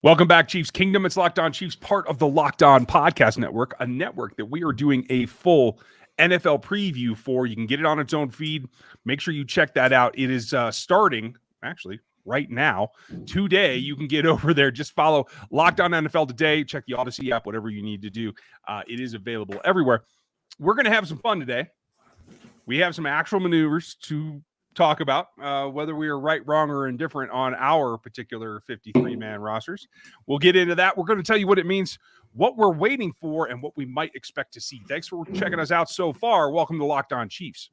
Welcome back, Chiefs Kingdom. It's Locked On Chiefs, part of the Locked On Podcast Network, a network that we are doing a full NFL preview for. You can get it on its own feed. Make sure you check that out. It is starting, actually, right now. Today, you can get over there. Just follow Locked On NFL Today. Check the Odyssey app, whatever you need to do. It is available everywhere. We're going to have some fun today. We have some actual maneuvers to talk about, whether we are right, wrong, or indifferent on our particular 53-man rosters. We'll get into that. We're going to tell you what it means, what we're waiting for, and what we might expect to see. Thanks for checking us out so far. Welcome to Locked On Chiefs.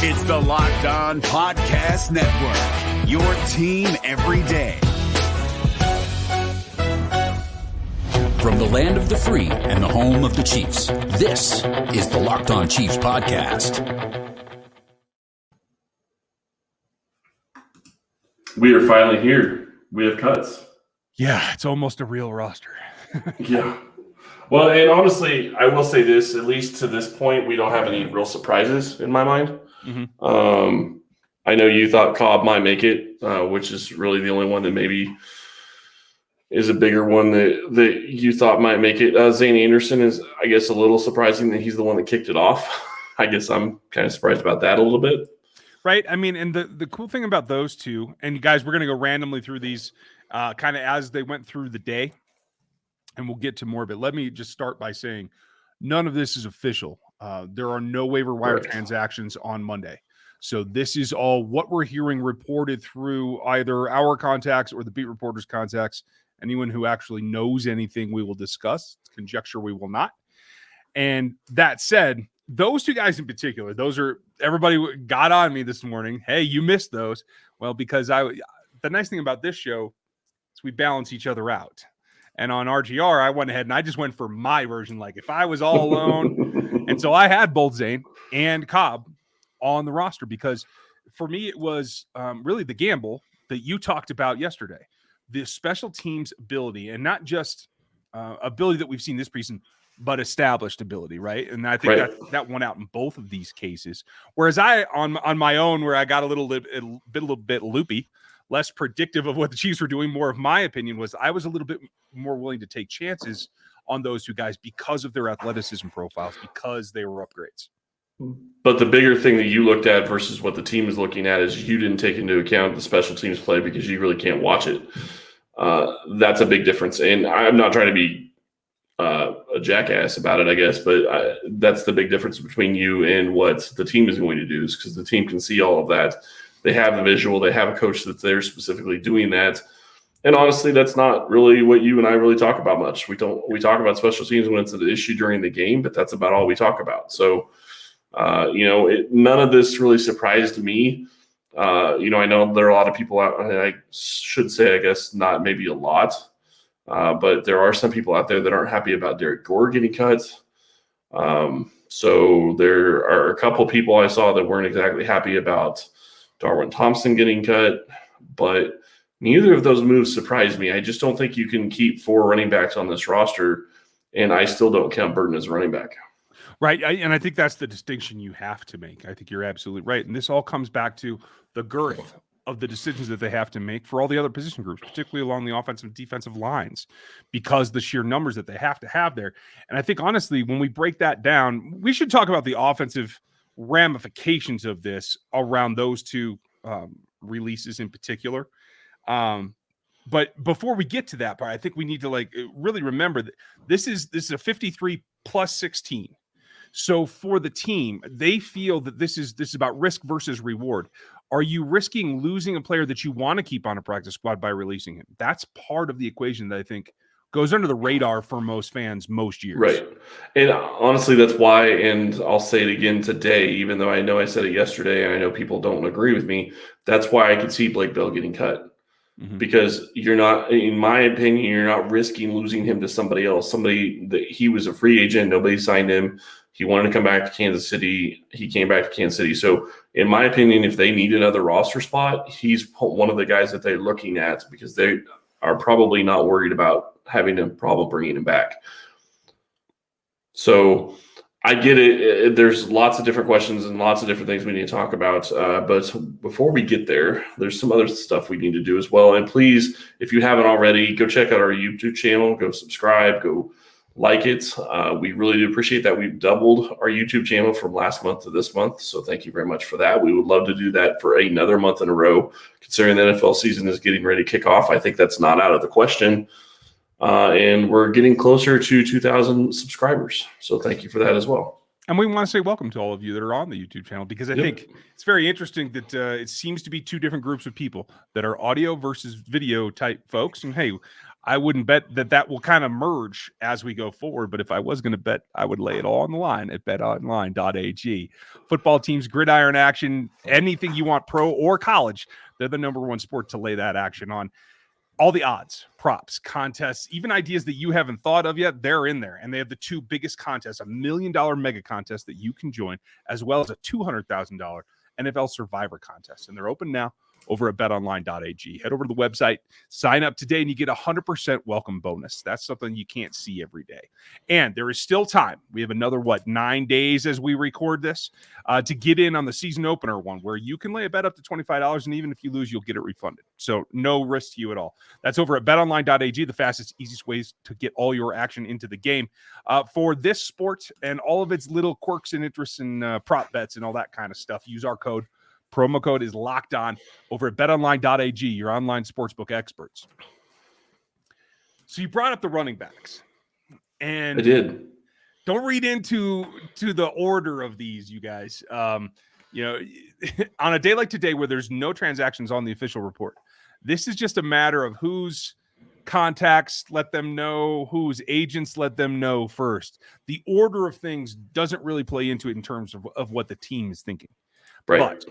It's the Locked On Podcast Network, your team every day. From the land of the free and the home of the Chiefs, this is the Locked On Chiefs podcast. We are finally here. We have cuts. Yeah, it's almost a real roster. Yeah. Well, and honestly, I will say this, at least to this point, we don't have any real surprises in my mind. Mm-hmm. I know you thought Cobb might make it, which is really the only one that maybe is a bigger one that you thought might make it. Zane Anderson is, I guess, a little surprising that he's the one that kicked it off. I guess I'm kind of surprised about that a little bit. Right. I mean, and the cool thing about those two, and guys, we're going to go randomly through these kind of as they went through the day, and we'll get to more of it. Let me just start by saying none of this is official. There are no waiver wire transactions on Monday. So this is all what we're hearing reported through either our contacts or the beat reporters' contacts. Anyone who actually knows anything, we will discuss. Conjecture, we will not. And that said, those two guys in particular, those are everybody got on me this morning. Hey, you missed those. Well, because the nice thing about this show is we balance each other out. And on RGR, I went ahead and I just went for my version. Like if I was all alone, and so I had both Zane and Cobb on the roster because for me it was really the gamble that you talked about yesterday. The special teams ability, and not just ability that we've seen this preseason, but established ability, right? And I think that won out in both of these cases. Whereas I, on my own, where I got a little bit loopy, less predictive of what the Chiefs were doing, more of my opinion was I was a little bit more willing to take chances on those two guys because of their athleticism profiles, because they were upgrades. But the bigger thing that you looked at versus what the team is looking at is you didn't take into account the special teams play because you really can't watch it. That's a big difference. And I'm not trying to be a jackass about it, I guess, but that's the big difference between you and what the team is going to do is because the team can see all of that. They have the visual. They have a coach that's there specifically doing that. And honestly, that's not really what you and I really talk about much. We talk about special teams when it's an issue during the game, but that's about all we talk about. So, none of this really surprised me. I know there are a lot of people out, and I should say, I guess not maybe a lot, but there are some people out there that aren't happy about Derek Gore getting cut. So there are a couple people I saw that weren't exactly happy about Darwin Thompson getting cut, but neither of those moves surprised me. I just don't think you can keep 4 running backs on this roster, and I still don't count Burton as a running back. Right, and I think that's the distinction you have to make. I think you're absolutely right. And this all comes back to the girth of the decisions that they have to make for all the other position groups, particularly along the offensive and defensive lines, because the sheer numbers that they have to have there. And I think, honestly, when we break that down, we should talk about the offensive ramifications of this around those two releases in particular. But before we get to that part, I think we need to really remember that this is a 53 plus 16. So for the team, they feel that this is about risk versus reward. Are you risking losing a player that you want to keep on a practice squad by releasing him? That's part of the equation that I think goes under the radar for most fans most years. Right. And honestly, that's why, and I'll say it again today, even though I know I said it yesterday and I know people don't agree with me, that's why I could see Blake Bell getting cut. Mm-hmm. Because you're not, in my opinion, you're not risking losing him to somebody else. Somebody that he was a free agent, nobody signed him. He wanted to come back to Kansas City. He came back to Kansas City. So, in my opinion, if they need another roster spot, he's one of the guys that they're looking at because they are probably not worried about having a problem bringing him back. So, I get it. There's lots of different questions and lots of different things we need to talk about. But before we get there, there's some other stuff we need to do as well. And please, if you haven't already, go check out our YouTube channel. Go subscribe. Go like it. We really do appreciate that. We've doubled our YouTube channel from last month to this month. So thank you very much for that. We would love to do that for another month in a row. Considering the NFL season is getting ready to kick off, I think that's not out of the question. And we're getting closer to 2,000 subscribers. So thank you for that as well. And we want to say welcome to all of you that are on the YouTube channel, because I think it's very interesting that it seems to be two different groups of people that are audio versus video type folks. And hey, I wouldn't bet that will kind of merge as we go forward. But if I was going to bet, I would lay it all on the line at BetOnline.ag. Football teams, gridiron action, anything you want, pro or college, they're the number one sport to lay that action on. All the odds, props, contests, even ideas that you haven't thought of yet, they're in there. And they have the two biggest contests, $1 million mega contest that you can join, as well as a $200,000 NFL Survivor contest. And they're open now over at betonline.ag. Head over to the website, sign up today, and you get a 100% welcome bonus. That's something you can't see every day. And there is still time. We have another, 9 days as we record this to get in on the season opener one, where you can lay a bet up to $25, and even if you lose, you'll get it refunded. So no risk to you at all. That's over at betonline.ag, the fastest, easiest ways to get all your action into the game. For this sport and all of its little quirks and interests and prop bets and all that kind of stuff, use our code. Promo code is locked on over at betonline.ag, your online sportsbook experts. So you brought up the running backs. And I did. Don't read into the order of these, you guys. On a day like today where there's no transactions on the official report, this is just a matter of whose contacts let them know, whose agents let them know first. The order of things doesn't really play into it in terms of what the team is thinking. Right. But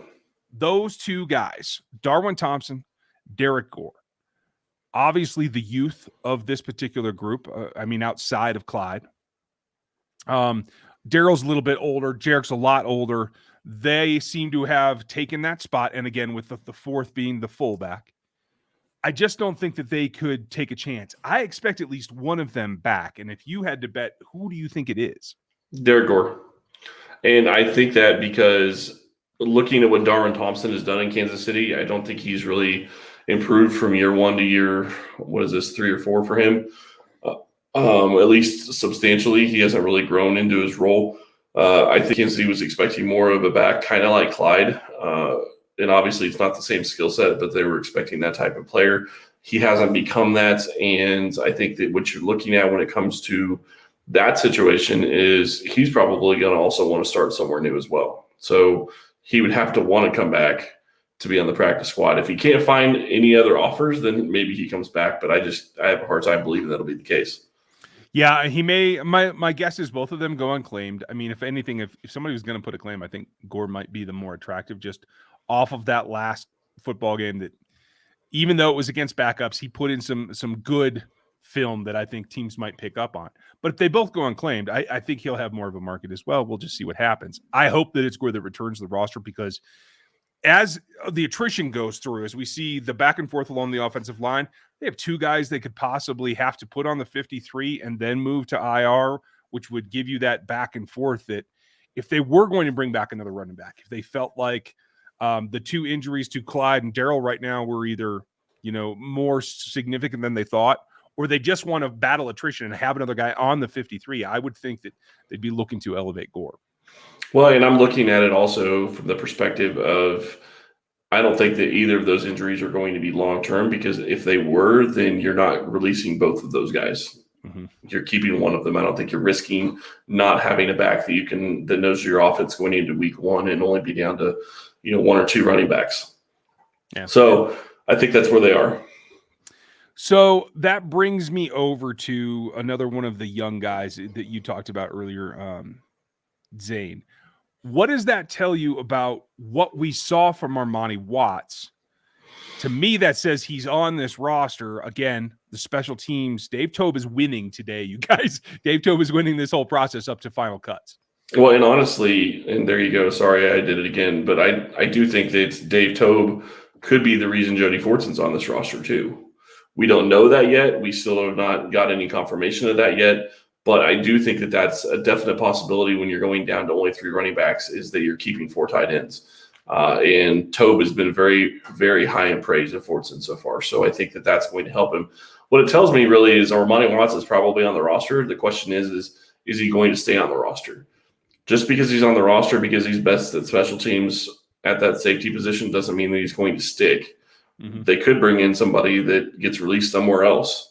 those two guys, Darwin Thompson, Derek Gore, obviously the youth of this particular group. Outside of Clyde. Daryl's a little bit older. Jarek's a lot older. They seem to have taken that spot. And again, with the fourth being the fullback, I just don't think that they could take a chance. I expect at least one of them back. And if you had to bet, who do you think it is? Derek Gore. And I think that because looking at what Darwin Thompson has done in Kansas City, I don't think he's really improved from year one to year, 3 or 4 for him? At least substantially. He hasn't really grown into his role. I think Kansas City was expecting more of a back, kind of like Clyde. And obviously it's not the same skill set, but they were expecting that type of player. He hasn't become that. And I think that what you're looking at when it comes to that situation is he's probably going to also want to start somewhere new as well. So he would have to want to come back to be on the practice squad. If he can't find any other offers, then maybe he comes back. But I have a hard time believing that'll be the case. Yeah, he may. My guess is both of them go unclaimed. I mean, if anything, if somebody was going to put a claim, I think Gore might be the more attractive, just off of that last football game that, even though it was against backups, he put in some good film that I think teams might pick up on. But if they both go unclaimed, I think he'll have more of a market as well. We'll just see what happens. I hope that it's Gore that returns to the roster, because as the attrition goes through, as we see the back and forth along the offensive line, they have two guys they could possibly have to put on the 53 and then move to IR, which would give you that back and forth that if they were going to bring back another running back, if they felt like the two injuries to Clyde and Darryl right now were either, more significant than they thought, or they just want to battle attrition and have another guy on the 53, I would think that they'd be looking to elevate Gore. Well, and I'm looking at it also from the perspective of, I don't think that either of those injuries are going to be long-term, because if they were, then you're not releasing both of those guys. Mm-hmm. You're keeping one of them. I don't think you're risking not having a back that knows your offense going into week one and only be down to, one or two running backs. Yeah. So I think that's where they are. So that brings me over to another one of the young guys that you talked about earlier, Zane. What does that tell you about what we saw from Armani Watts? To me, that says he's on this roster. Again, the special teams, Dave Toub is winning today, you guys. Dave Toub is winning this whole process up to final cuts. Well, and honestly, and there you go. Sorry, I did it again. But I do think that Dave Toub could be the reason Jody Fortson's on this roster too. We don't know that yet. We still have not got any confirmation of that yet. But I do think that that's a definite possibility when you're going down to only 3 running backs, is that you're keeping 4 tight ends. And Tobe has been very, very high in praise of Fortson so far. So I think that that's going to help him. What it tells me really is Armani Watts is probably on the roster. The question is he going to stay on the roster? Just because he's on the roster, because he's best at special teams at that safety position, doesn't mean that he's going to stick. Mm-hmm. They could bring in somebody that gets released somewhere else.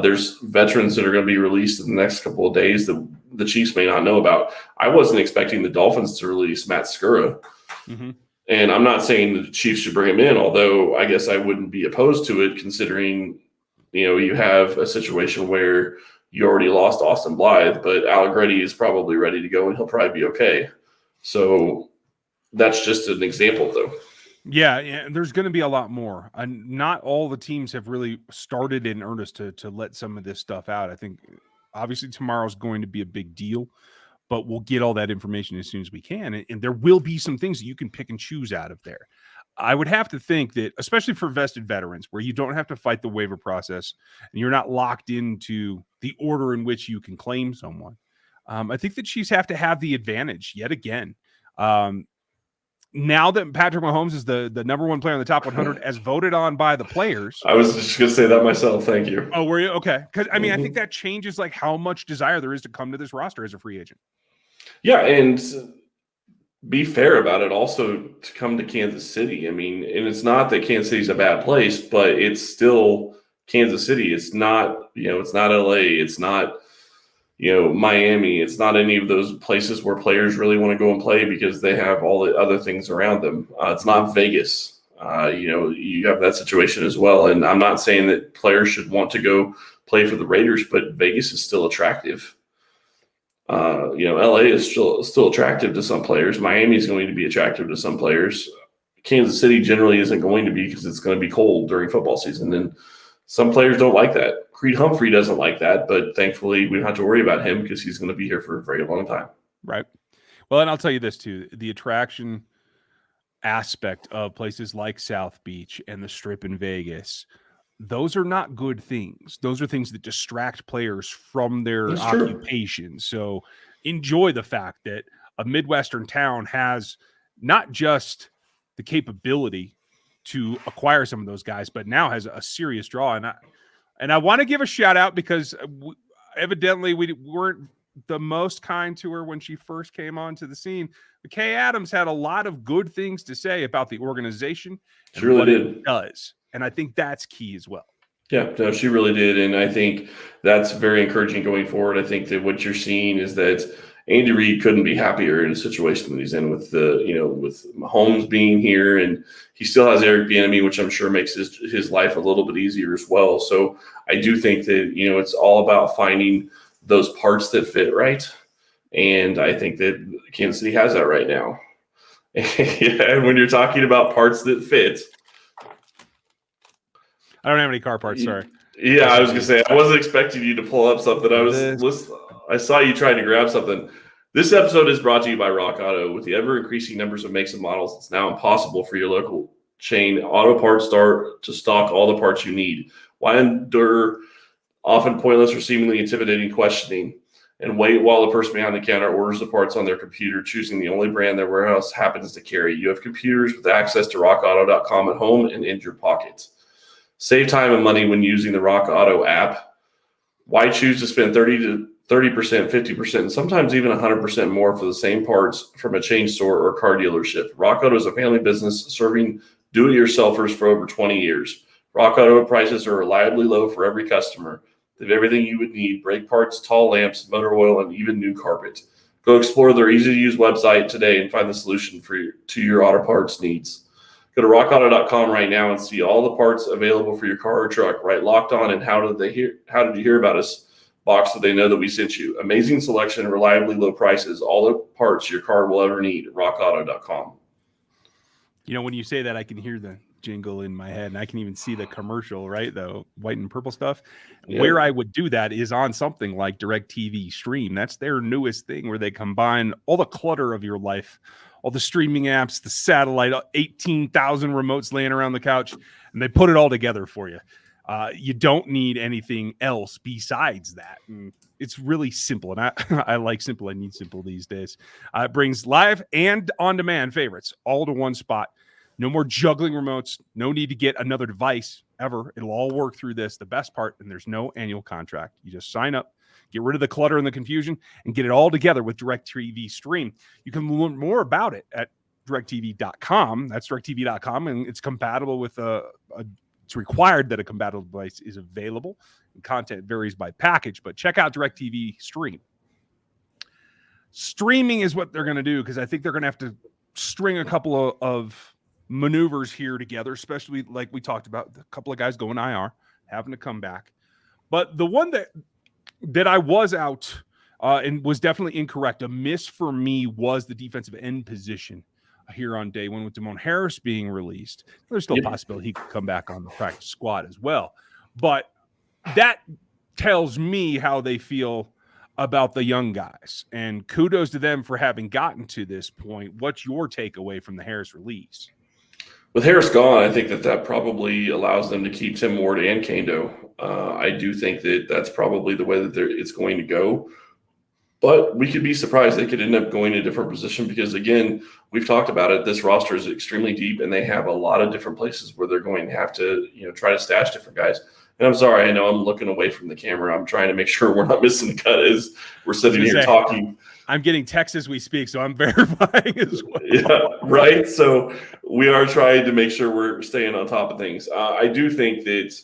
There's veterans that are going to be released in the next couple of days that the Chiefs may not know about. I wasn't expecting the Dolphins to release Matt Skura. Mm-hmm. And I'm not saying the Chiefs should bring him in, although I guess I wouldn't be opposed to it, considering, you have a situation where you already lost Austin Blythe, but Allegretti is probably ready to go and he'll probably be okay. So that's just an example, though. Yeah, there's going to be a lot more. Not all the teams have really started in earnest to let some of this stuff out. I think obviously tomorrow's going to be a big deal, but we'll get all that information as soon as we can. And there will be some things that you can pick and choose out of there. I would have to think that, especially for vested veterans, where you don't have to fight the waiver process and you're not locked into the order in which you can claim someone, I think the Chiefs have to have the advantage yet again. Now that Patrick Mahomes is the number 1 player in the top 100 as voted on by the players. I was just going to say that myself. Thank you. Oh, were you? Okay. Because, I think that changes like how much desire there is to come to this roster as a free agent. Yeah, and be fair about it also to come to Kansas City. And it's not that Kansas City's a bad place, but it's still Kansas City. It's not, it's not LA. It's not, Miami. It's not any of those places where players really want to go and play because they have all the other things around them. It's not Vegas. You have that situation as well. And I'm not saying that players should want to go play for the Raiders, but Vegas is still attractive. LA is still attractive to some players. Miami is going to be attractive to some players. Kansas City generally isn't going to be because it's going to be cold during football season. And some players don't like that. Creed Humphrey doesn't like that, but thankfully we don't have to worry about him because he's going to be here for a very long time. Right. Well, and I'll tell you this too, the attraction aspect of places like South Beach and the Strip in Vegas, those are not good things. Those are things that distract players from their occupation. So enjoy the fact that a Midwestern town has not just the capability to acquire some of those guys, but now has a serious draw. And I want to give a shout out because evidently we weren't the most kind to her when she first came onto the scene. Kay Adams had a lot of good things to say about the organization. She really did. It does. And I think that's key as well. Yeah, no, she really did. And I think that's very encouraging going forward. I think that what you're seeing is that Andy Reid couldn't be happier in the situation that he's in with with Mahomes being here, and he still has Eric Bieniemy, which I'm sure makes his life a little bit easier as well. So I do think that, it's all about finding those parts that fit right. And I think that Kansas City has that right now. And when you're talking about parts that fit, I don't have any car parts, sorry. Yeah, I was going to say, I wasn't expecting you to pull up something. I saw you trying to grab something. This episode is brought to you by Rock Auto. With the ever-increasing numbers of makes and models, it's now impossible for your local chain auto parts store to stock all the parts you need. Why endure often pointless or seemingly intimidating questioning and wait while the person behind the counter orders the parts on their computer, choosing the only brand their warehouse happens to carry? You have computers with access to rockauto.com at home and in your pockets. Save time and money when using the Rock Auto app. Why choose to spend 30%, 50%, and sometimes even 100% more for the same parts from a chain store or car dealership? Rock Auto is a family business serving do-it-yourselfers for over 20 years. Rock Auto prices are reliably low for every customer. They have everything you would need: brake parts, tall lamps, motor oil, and even new carpet. Go explore their easy-to-use website today and find the solution to your auto parts needs. Go to rockauto.com right now and see all the parts available for your car or truck. Right, Locked On and How Did You Hear About Us box so they know that we sent you. Amazing selection, reliably low prices, all the parts your car will ever need. rockauto.com. When you say that, I can hear the jingle in my head, and I can even see the commercial, right? The white and purple stuff. Yeah. Where I would do that is on something like DirecTV Stream. That's their newest thing where they combine all the clutter of your life, all the streaming apps, the satellite, 18,000 remotes laying around the couch, and they put it all together for you. You don't need anything else besides that. And it's really simple. And I like simple. I need simple these days. It brings live and on-demand favorites all to one spot. No more juggling remotes. No need to get another device ever. It'll all work through this. The best part, and there's no annual contract. You just sign up, get rid of the clutter and the confusion, and get it all together with DirecTV Stream. You can learn more about it at directv.com. That's directv.com, and it's compatible with it's required that a compatible device is available. And content varies by package, but check out DirecTV Stream. Streaming is what they're going to do, because I think they're going to have to string a couple of maneuvers here together, especially like we talked about, a couple of guys going IR, having to come back. But the one that I was out and was definitely incorrect, a miss for me, was the defensive end position here on day one with Damone Harris being released. There's still a possibility he could come back on the practice squad as well. But that tells me how they feel about the young guys. And kudos to them for having gotten to this point. What's your takeaway from the Harris release? With Harris gone, I think that probably allows them to keep Tim Ward and Kando. I do think that that's probably the way that it's going to go. But we could be surprised. They could end up going to a different position because, again, we've talked about it. This roster is extremely deep, and they have a lot of different places where they're going to have to, try to stash different guys. And I'm sorry, I know I'm looking away from the camera. I'm trying to make sure we're not missing the cut as we're sitting here talking. I'm getting texts as we speak, so I'm verifying as well. Yeah, right. So we are trying to make sure we're staying on top of things. I do think that,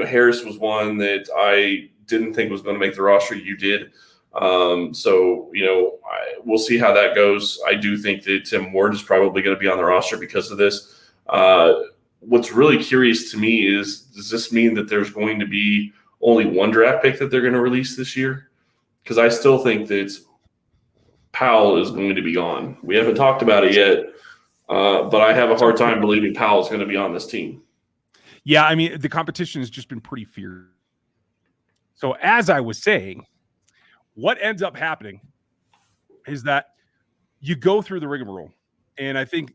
Harris was one that I didn't think was going to make the roster. You did. So, we'll see how that goes. I do think that Tim Ward is probably going to be on the roster because of this. What's really curious to me is, does this mean that there's going to be only one draft pick that they're going to release this year? Because I still think that Powell is going to be gone. We haven't talked about it yet, but I have a hard time believing Powell is going to be on this team. Yeah, I mean, the competition has just been pretty fierce. So as I was saying, what ends up happening is that you go through the rigmarole. And I think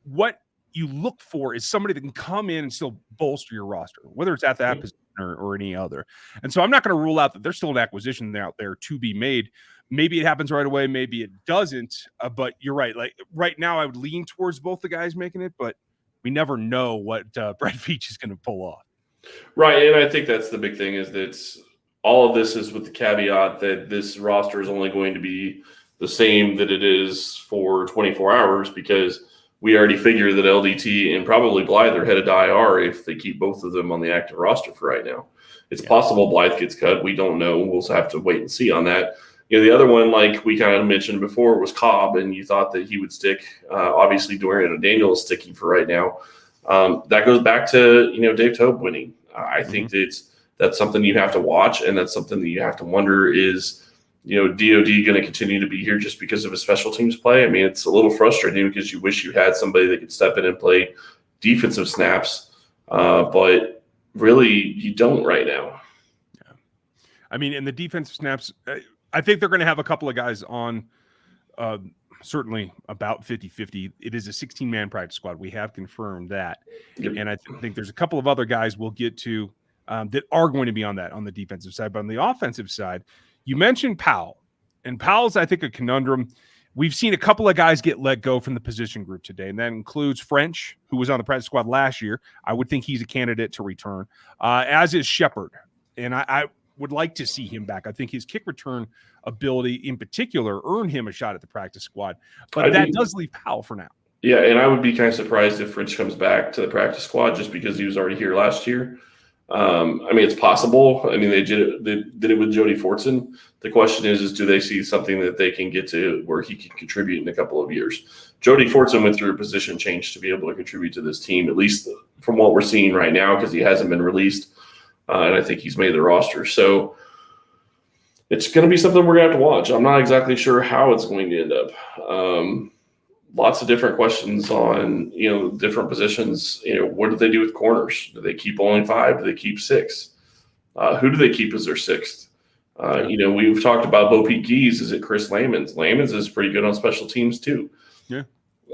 what you look for is somebody that can come in and still bolster your roster, whether it's at that position or any other. And so I'm not going to rule out that there's still an acquisition out there to be made. Maybe it happens right away. Maybe it doesn't. But you're right. Like right now, I would lean towards both the guys making it, but we never know what Brett Veach is going to pull off. Right. And I think that's the big thing, is that all of this is with the caveat that this roster is only going to be the same that it is for 24 hours, because we already figure that LDT and probably Blythe are headed to IR if they keep both of them on the active roster for right now. It's possible Blythe gets cut. We don't know. We'll have to wait and see on that. The other one, like we kind of mentioned before, was Cobb, and you thought that he would stick. Obviously, Dorian O'Daniel is sticking for right now. That goes back to, Dave Toub winning. I think that's something you have to watch, and that's something that you have to wonder is, DOD going to continue to be here just because of his special teams play? I mean, it's a little frustrating because you wish you had somebody that could step in and play defensive snaps, but really you don't right now. Yeah. I mean, in the defensive snaps, I think they're going to have a couple of guys on certainly about 50-50. It is a 16-man practice squad. We have confirmed that. Yep. And I think there's a couple of other guys we'll get to that are going to be on the defensive side. But on the offensive side, you mentioned Powell. And Powell's, I think, a conundrum. We've seen a couple of guys get let go from the position group today, and that includes French, who was on the practice squad last year. I would think he's a candidate to return, as is Shepard. And I would like to see him back. I think his kick return ability in particular earned him a shot at the practice squad. But that does leave Powell for now. Yeah, and I would be kind of surprised if French comes back to the practice squad just because he was already here last year. I mean, it's possible. I mean, they did it with Jody Fortson. The question is do they see something that they can get to where he can contribute in a couple of years? Jody Fortson went through a position change to be able to contribute to this team, at least from what we're seeing right now, because he hasn't been released. And I think he's made the roster. So it's going to be something we're going to have to watch. I'm not exactly sure how it's going to end up. Lots of different questions on, different positions. What do they do with corners? Do they keep only 5? Do they keep 6? Who do they keep as their 6th? We've talked about Bo Peep Gees. Is it Chris Lamons? Lamons is pretty good on special teams too. Yeah.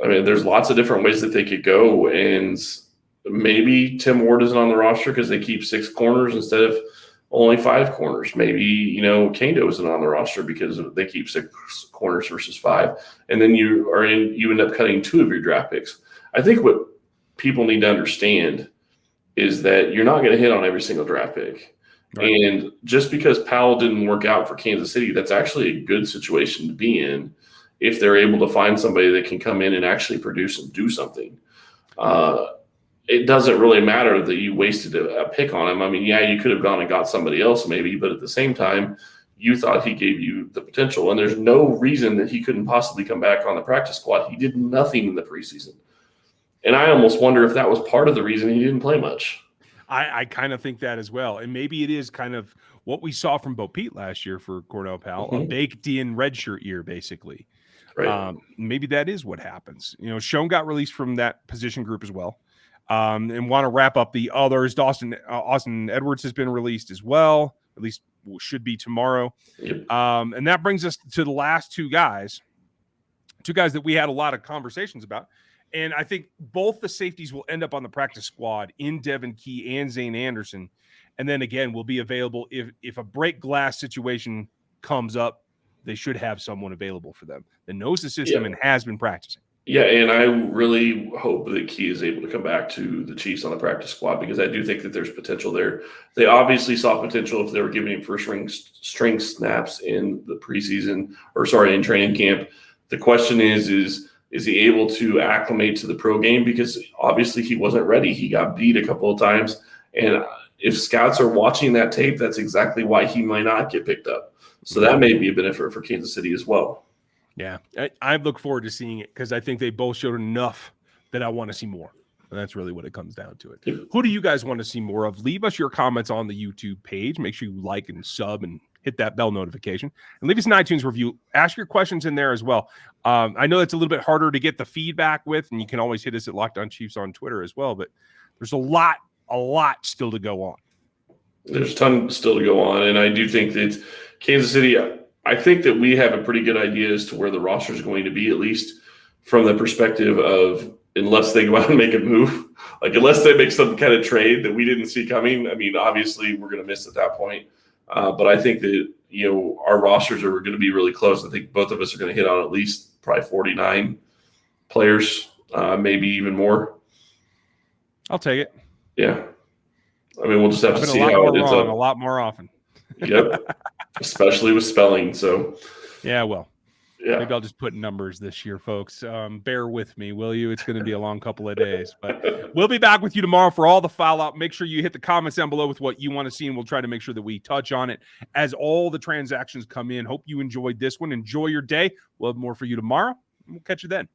I mean, there's lots of different ways that they could go. And maybe Tim Ward isn't on the roster because they keep 6 corners instead of only 5 corners. Maybe, Kando isn't on the roster because they keep 6 corners versus 5. And then you end up cutting 2 of your draft picks. I think what people need to understand is that you're not going to hit on every single draft pick. Right. And just because Powell didn't work out for Kansas City, that's actually a good situation to be in if they're able to find somebody that can come in and actually produce and do something. It doesn't really matter that you wasted a pick on him. I mean, yeah, you could have gone and got somebody else maybe, but at the same time, you thought he gave you the potential. And there's no reason that he couldn't possibly come back on the practice squad. He did nothing in the preseason. And I almost wonder if that was part of the reason he didn't play much. I kind of think that as well. And maybe it is kind of what we saw from Bo Pete last year for Cordell Powell, a baked-in redshirt year, basically. Right. Maybe that is what happens. Schoen got released from that position group as well. And want to wrap up the others. Austin Edwards has been released as well, at least should be tomorrow. Yep. And that brings us to the last 2 guys that we had a lot of conversations about. And I think both the safeties will end up on the practice squad in Devon Key and Zane Anderson. And then again, will be available if a break glass situation comes up, they should have someone available for them that knows the system and has been practicing. Yeah, and I really hope that Key is able to come back to the Chiefs on the practice squad because I do think that there's potential there. They obviously saw potential if they were giving him first string snaps in the preseason in training camp. The question is he able to acclimate to the pro game? Because obviously he wasn't ready. He got beat a couple of times. And if scouts are watching that tape, that's exactly why he might not get picked up. So that may be a benefit for Kansas City as well. Yeah, I look forward to seeing it because I think they both showed enough that I want to see more. And that's really what it comes down to it. Who do you guys want to see more of? Leave us your comments on the YouTube page. Make sure you like and sub and hit that bell notification. And leave us an iTunes review. Ask your questions in there as well. I know it's a little bit harder to get the feedback with, and you can always hit us at Locked On Chiefs on Twitter as well. But there's a lot still to go on. There's a ton still to go on. And I do think that Kansas City, I think that we have a pretty good idea as to where the roster is going to be, at least from the perspective of unless they go out and make a move, like unless they make some kind of trade that we didn't see coming. I mean, obviously we're going to miss at that point. But I think that, our rosters are going to be really close. I think both of us are going to hit on at least probably 49 players, maybe even more. I'll take it. Yeah. I mean, we'll just have to see how it ends up. A lot more often. Yep. Especially with spelling. So, yeah, well, yeah. Maybe I'll just put numbers this year, folks. Bear with me, will you? It's going to be a long couple of days, but we'll be back with you tomorrow for all the file out. Make sure you hit the comments down below with what you want to see, and we'll try to make sure that we touch on it as all the transactions come in. Hope you enjoyed this one. Enjoy your day. We'll have more for you tomorrow. We'll catch you then.